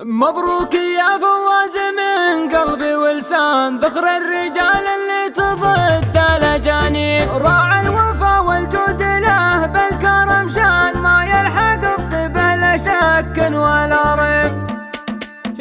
مبروك يا فواز من قلبي ولسان، ذخر الرجال اللي تضد الاجانب، راعى الوفا والجود له بالكرم شان، ما يلحق الطيبه لا شك ولا ريب.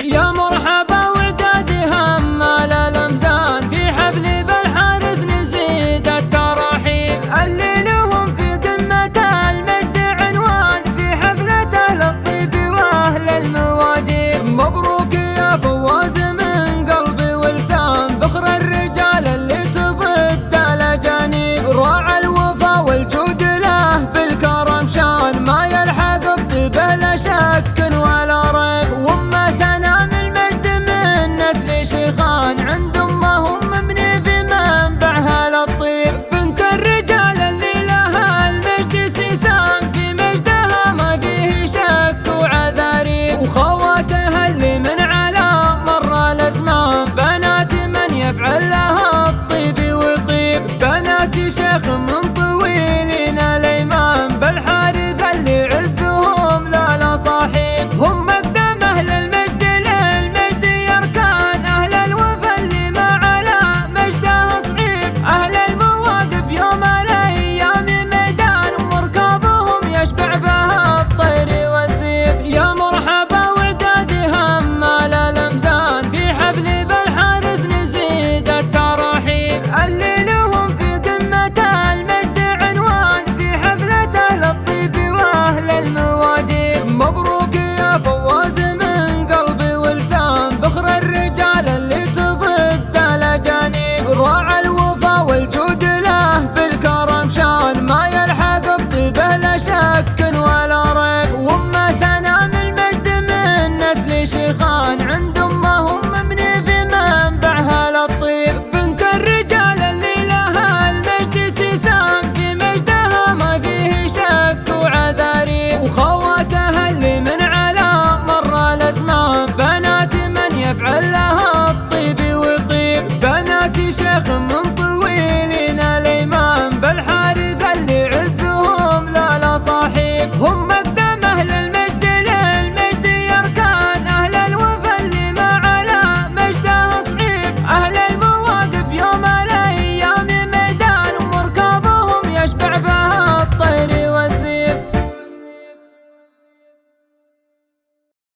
يا مرحبا وعدادي همال الامزان، في حفل بالحارث نزيد التراحيب، اللي لهم في قمه المجد عنوان، في حفلته للطيب واهل المواجب. مبروك يا فواز من قلبي ولسان، ذخر الرجال اللي تضد الاجانب، راعى الوفا والجود له بالكرم شان، ما يلحق الطيبه لا شك ولا ريب. وما سنام المجد من نسل شيخان، عند امهم مني في منبعها للطيب، بنت الرجال اللي لها المجد سيسان، في مجدها ما فيه شك وعذاريب. وخواتها اللي من على مر الازمان، بنات من يفعل لها الطيب وطيب، بنات شيخ من طويلين الايمان، بالحارث اللي عزهم لا صاحب. هم مقدم اهل المجد للمجد يركان، اهل الوفا اللي ما على مجده صعيب، اهل المواقف يوم الايام ميدان، وركاضهم يشبع بها الطير والذيب. يا مرحبا وعدادي همال الامزان، في حفل بالحارث نزيد التراحيب، اللي لهم في قمه المجد عنوان، في حفلته للطيب واهل المواجب. مبروك يا فواز من قلبي ولسان، ذخر الرجال اللي تضد الاجانب، راعى الوفا والجود له بالكرم شان، ما يلحق الطيبه لا شك ولا ريب. وما سنام المجد من نسل شيخان،